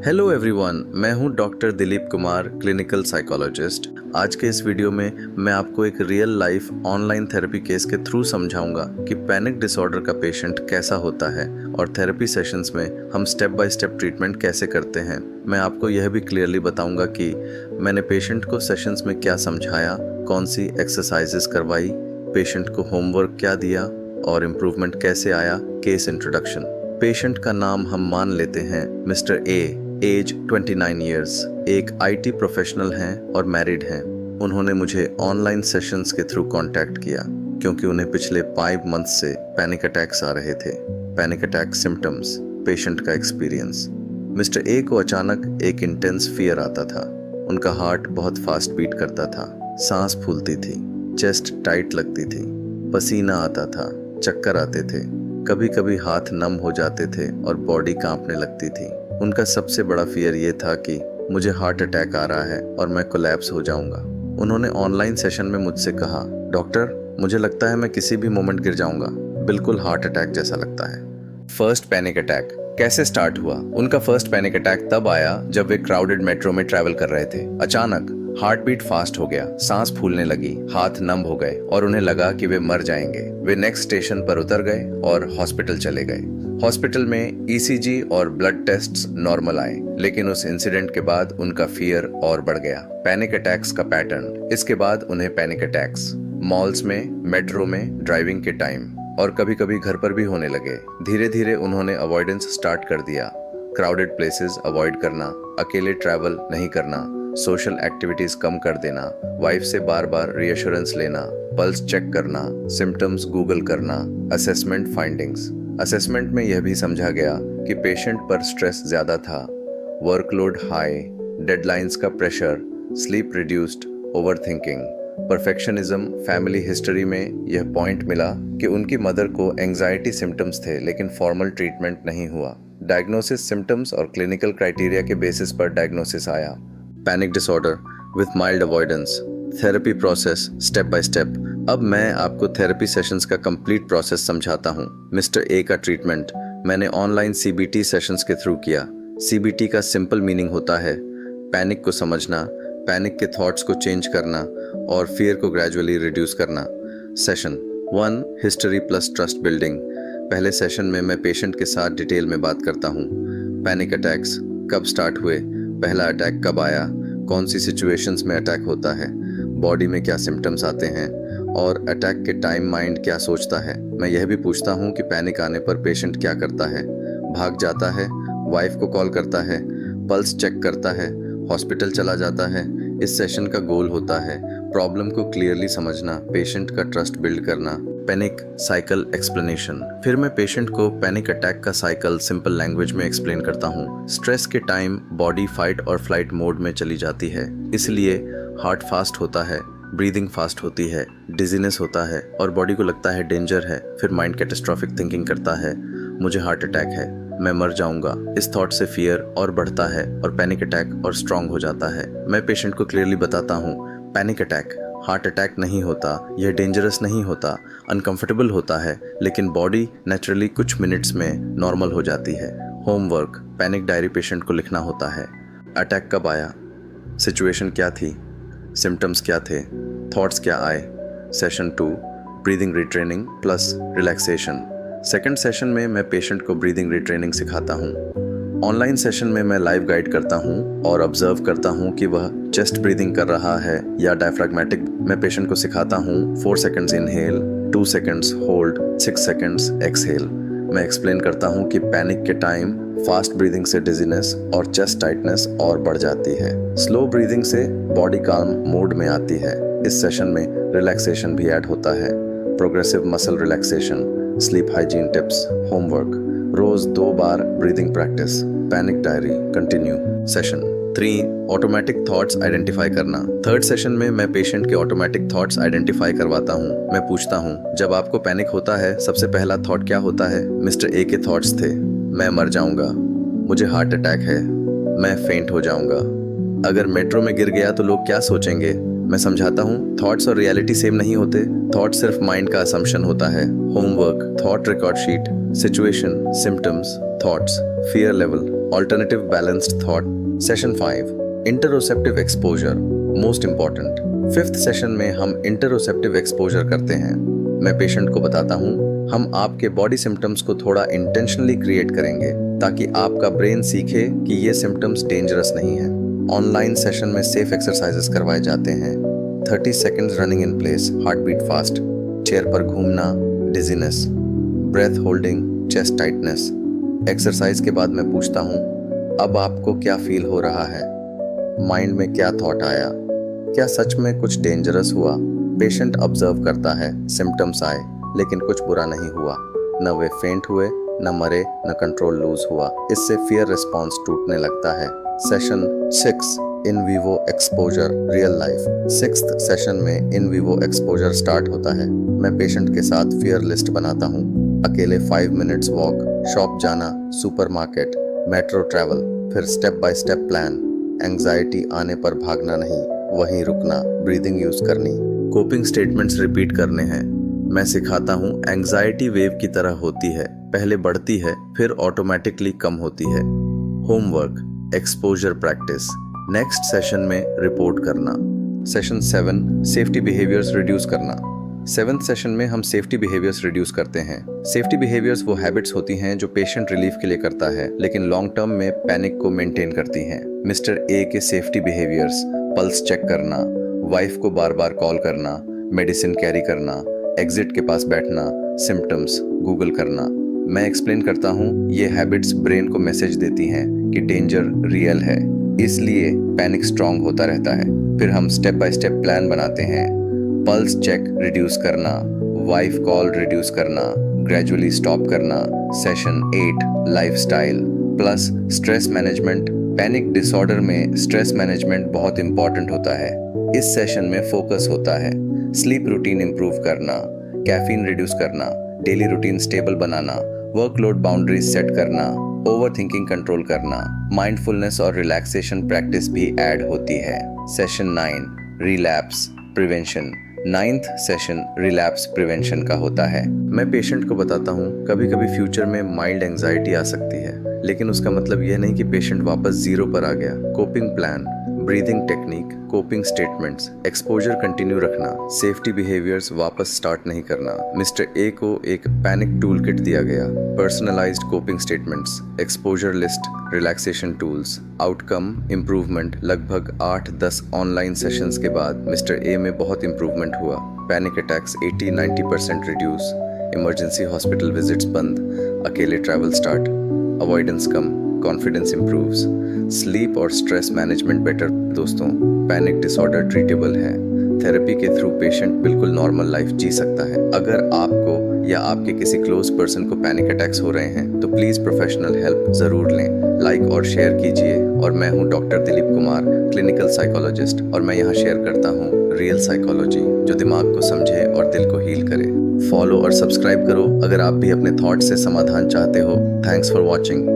Hello everyone, मैं हूं doctor Dilip Kumar, clinical psychologist. आज के इस वीडियो में मैं आपको एक real life online therapy case के थ्रू समझाऊंगा कि पैनिक डिसऑर्डर का पेशेंट कैसा होता है और थेरेपी सेशंस में हम स्टेप बाय स्टेप ट्रीटमेंट कैसे करते हैं। मैं आपको यह भी क्लियरली बताऊंगा कि मैंने पेशेंट को सेशंस में क्या समझाया, कौन सी एक्सरसाइजेस करवाई, पेशेंट को होमवर्क क्या दिया और इम्प्रूवमेंट कैसे आया। Case introduction. पेशेंट का नाम हम मान लेते हैं मिस्टर ए, एज 29 ईयर्स, एक आईटी प्रोफेशनल हैं और मैरिड हैं। उन्होंने मुझे ऑनलाइन सेशंस के थ्रू कांटेक्ट किया क्योंकि उन्हें पिछले 5 मंथ से पैनिक अटैक्स आ रहे थे। पैनिक अटैक सिम्टम्स, पेशेंट का एक्सपीरियंस। मिस्टर ए को अचानक एक इंटेंस फियर आता था। उनका हार्ट बहुत फास्ट बीट करता था, सांस फूलती थी, चेस्ट टाइट लगती थी, पसीना आता था, चक्कर आते थे, कभी कभी हाथ नम हो जाते थे और बॉडी कांपने लगती थी। उनका सबसे बड़ा फियर ये था कि मुझे हार्ट अटैक आ रहा है और मैं कोलैप्स हो जाऊंगा। उन्होंने ऑनलाइन सेशन में मुझसे कहा, डॉक्टर मुझे लगता है मैं किसी भी मोमेंट गिर जाऊंगा, बिल्कुल हार्ट अटैक जैसा लगता है। फर्स्ट पैनिक अटैक कैसे स्टार्ट हुआ? उनका फर्स्ट पैनिक अटैक तब आया जब वे क्राउडेड मेट्रो में ट्रैवल कर रहे थे। अचानक हार्ट बीट फास्ट हो गया, सांस फूलने लगी, हाथ नम हो गए और उन्हें लगा कि वे मर जाएंगे। वे नेक्स्ट स्टेशन पर उतर गए और हॉस्पिटल चले गए। हॉस्पिटल में ईसीजी और ब्लड टेस्ट्स नॉर्मल आए, लेकिन उस इंसिडेंट के बाद उनका फियर और बढ़ गया। पैनिक अटैक्स का पैटर्न। इसके बाद उन्हें पैनिक अटैक्स मॉल्स में, मेट्रो में, ड्राइविंग के टाइम और कभी कभी घर पर भी होने लगे। धीरे धीरे उन्होंने अवॉइडेंस स्टार्ट कर दिया। क्राउडेड प्लेसेस अवॉइड करना, अकेले ट्रैवल नहीं करना, सोशल एक्टिविटीज कम कर देना, वाइफ से बार बार रीअश्योरेंस लेना, पल्स चेक करना, सिम्टम्स गूगल करना, असेसमेंट फाइंडिंग्स। असेसमेंट में यह भी समझा गया कि पेशेंट पर स्ट्रेस ज्यादा था, वर्कलोड हाई, डेडलाइंस का pressure, sleep reduced, overthinking, perfectionism. Family history में यह पॉइंट मिला कि उनकी मदर को एंजाइटी सिम्टम्स थे लेकिन फॉर्मल ट्रीटमेंट नहीं हुआ। डायग्नोसिस सिम्टम्स और क्लिनिकल क्राइटेरिया के बेसिस पर डायग्नोसिस आया। Panic disorder with mild avoidance. Therapy process step by step. अब मैं आपको थेरेपी सेशंस का कंप्लीट प्रोसेस समझाता हूँ। मिस्टर ए का ट्रीटमेंट मैंने ऑनलाइन सीबीटी सेशंस के थ्रू किया। सीबीटी का सिंपल मीनिंग होता है पैनिक को समझना, पैनिक के थॉट्स को चेंज करना और फियर को ग्रेजुअली रिड्यूस करना। Session 1, history plus trust building. पहले सेशन में मैं पेशेंट के साथ डिटेल में बात करता हूँ। पैनिक अटैक्स कब स्टार्ट हुए, पहला अटैक कब आया, कौन सी सिचुएशंस में अटैक होता है, बॉडी में क्या सिम्टम्स आते हैं और अटैक के टाइम माइंड क्या सोचता है। मैं यह भी पूछता हूँ कि पैनिक आने पर पेशेंट क्या करता है, भाग जाता है, वाइफ को कॉल करता है, पल्स चेक करता है, हॉस्पिटल चला जाता है। इस सेशन का गोल होता है प्रॉब्लम को क्लियरली समझना, पेशेंट का ट्रस्ट बिल्ड करना। Panic cycle explanation. फिर मैं पेशेंट को पैनिक अटैक का साइकिल सिंपल लैंग्वेज में एक्सप्लेन करता हूँ। स्ट्रेस के टाइम बॉडी फाइट और फ्लाइट मोड में चली जाती है, इसलिए हार्ट फास्ट होता है, ब्रीदिंग फास्ट होती है, डिजीनेस होता है और बॉडी को लगता है डेंजर है। फिर माइंड कैटास्ट्रोफिक थिंकिंग करता है, मुझे हार्ट अटैक है, मैं मर जाऊंगा। इस थॉट से फियर और बढ़ता है और पैनिक अटैक और स्ट्रांग हो जाता है। मैं पेशेंट को क्लियरली बताता हूँ पैनिक अटैक हार्ट अटैक नहीं होता, यह डेंजरस नहीं होता, अनकंफर्टेबल होता है, लेकिन बॉडी नेचुरली कुछ मिनट्स में नॉर्मल हो जाती है। होमवर्क, पैनिक डायरी पेशेंट को लिखना होता है। अटैक कब आया, सिचुएशन क्या थी, सिम्टम्स क्या थे, थॉट्स क्या आए। Session 2, breathing retraining plus relaxation. Second session में मैं पेशेंट को ब्रीदिंग रिट्रेनिंग सिखाता हूँ। ऑनलाइन सेशन में मैं लाइव गाइड करता हूँ और ऑब्जर्व करता हूँ कि वह चेस्ट ब्रीदिंग कर रहा है या डायफ्रैग्मेटिक। मैं पेशेंट को सिखाता हूँ 4 seconds inhale, 2 seconds hold, 6 seconds exhale. मैं एक्सप्लेन करता हूँ कि पैनिक के टाइम फास्ट ब्रीदिंग से डिजीनेस और चेस्ट टाइटनेस और बढ़ जाती है, स्लो ब्रीदिंग से बॉडी काम मोड में आती है। इस सेशन में रिलैक्सेशन भी ऐड होता है, progressive muscle relaxation, sleep hygiene tips, homework, रोज 2 बार breathing practice, panic diary continue. Session 3, automatic thoughts identify करना। थर्ड सेशन में मैं पेशेंट के ऑटोमेटिक थॉट्स आइडेंटिफाई करवाता हूँ। मैं पूछता हूँ, जब आपको पैनिक होता है सबसे पहला थॉट क्या होता है? मिस्टर ए के थॉट्स थे, मैं मर जाऊंगा, मुझे हार्ट अटैक है, मैं फेंट हो जाऊंगा, अगर मेट्रो में गिर गया तो लोग क्या सोचेंगे। मैं समझाता हूँ थॉट्स और रियलिटी सेम नहीं होते, थॉट सिर्फ माइंड का असम्पशन होता है। Homework, thought record sheet, situation, symptoms, thoughts, fear level Alternative balanced thought. Session 5. Interoceptive exposure. Most important. 5th session में हम इंटरोसेप्टिव एक्सपोजर करते हैं। मैं पेशेंट को बताता हूँ, हम आपके बॉडी सिम्टम्स को थोड़ा इंटेंशनली क्रिएट करेंगे ताकि आपका ब्रेन सीखे कि ये सिम्टम्स डेंजरस नहीं है। ऑनलाइन सेशन में सेफ एक्सरसाइजेस करवाए जाते हैं। 30 seconds running in place, heart beat fast, chair पर घूमना, dizziness, breath holding, chest tightness. Exercise के बाद मैं पूछता हूँ, अब आपको क्या फील हो रहा है? माइंड में क्या थॉट आया? क्या सच में कुछ डेंजरस हुआ? पेशेंट ऑब्जर्व करता है, सिम्टम्स आए लेकिन कुछ बुरा नहीं हुआ। न वे फेंट हुए, न मरे, न कंट्रोल लूज हुआ। इससे फियर रिस्पॉन्स टूटने लगता है। Session 6 in vivo exposure real life. 6th session में इन विवो एक्सपोजर स्टार्ट होता है। मैं पेशेंट के साथ फियर लिस्ट बनाता हूँ। अकेले 5 मिनट्स वॉक, शॉप जाना, सुपरमार्केट, मेट्रो ट्रैवल, फिर step by step plan. Anxiety आने पर भागना नहीं, वहीं रुकना, ब्रीदिंग यूज करनी, कोपिंग स्टेटमेंट्स रिपीट करने हैं। मैं सिखाता हूँ एंग्जाइटी वेव की तरह होती है, पहले बढ़ती है फिर ऑटोमेटिकली कम होती है। Homework, exposure practice. Next session में रिपोर्ट करना। सेशन 7 सेफ्टी बिहेवियर्स रिड्यूस करना। 7th सेशन में हम सेफ्टी बिहेवियर्स रिड्यूस करते हैं। सेफ्टी बिहेवियर्स वो हैबिट्स होती हैं जो पेशेंट रिलीफ के लिए करता है लेकिन लॉन्ग टर्म में पैनिक को मेंटेन करती हैं। मिस्टर ए के सेफ्टी बिहेवियर्स: पल्स चेक करना, वाइफ को बार बार कॉल करना, मेडिसिन कैरी करना, एग्जिट के पास बैठना, सिम्टम्स गूगल करना। मैं एक्सप्लेन करता हूँ, ये हैबिट्स ब्रेन को मैसेज देती हैं कि डेंजर रियल है, इसलिए पैनिक स्ट्रांग होता रहता है। फिर हम स्टेप बाय स्टेप प्लान बनाते हैं। पल्स चेक रिड्यूस करना, वाइफ कॉल रिड्यूस करना, ग्रेजुअली स्टॉप करना। Session 8 lifestyle plus stress management. Panic disorder में स्ट्रेस मैनेजमेंट बहुत इंपॉर्टेंट होता है। इस सेशन में फोकस होता है स्लीप रूटीन इंप्रूव करना, कैफीन रिड्यूस करना, डेली रूटीन स्टेबल बनाना, वर्कलोड बाउंड्रीज सेट करना, ओवरथिंकिंग कंट्रोल करना, माइंडफुलनेस और रिलैक्सेशन प्रैक्टिस भी ऐड होती है। Session 9 relapse prevention. 9th session relapse prevention का होता है। मैं पेशेंट को बताता हूँ, कभी कभी फ्यूचर में माइल्ड एंग्जाइटी आ सकती है लेकिन उसका मतलब यह नहीं कि पेशेंट वापस जीरो पर आ गया। Coping plan, breathing technique, coping statements, exposure continue रखना, सेफ्टी बिहेवियर्स वापस स्टार्ट नहीं करना। मिस्टर ए को एक पैनिक टूल किट दिया गया, personalised coping statements, exposure list, relaxation tools, outcome improvement. लगभग 8-10 ऑनलाइन सेशंस के बाद मिस्टर ए में बहुत इम्प्रूवमेंट हुआ। Panic attacks 80-90% reduce, emergency hospital visits बंद, अकेले ट्रैवल स्टार्ट, अवॉइडेंस कम, कॉन्फिडेंस इम्प्रूव्स, स्लीप और स्ट्रेस मैनेजमेंट बेटर। दोस्तों, पैनिक डिसऑर्डर ट्रीटेबल है। थेरेपी के थ्रू पेशेंट बिल्कुल नॉर्मल लाइफ जी सकता है। अगर आपको या आपके किसी क्लोज पर्सन को पैनिक अटैक्स हो रहे हैं तो प्लीज प्रोफेशनल हेल्प जरूर लें। लाइक और शेयर कीजिए। और मैं हूं doctor Dilip Kumar, clinical psychologist, और मैं यहाँ शेयर करता हूँ रियल साइकोलॉजी जो दिमाग को समझे और दिल को हील करे। फॉलो और सब्सक्राइब करो अगर आप भी अपने थॉट से समाधान चाहते हो। Thanks for watching.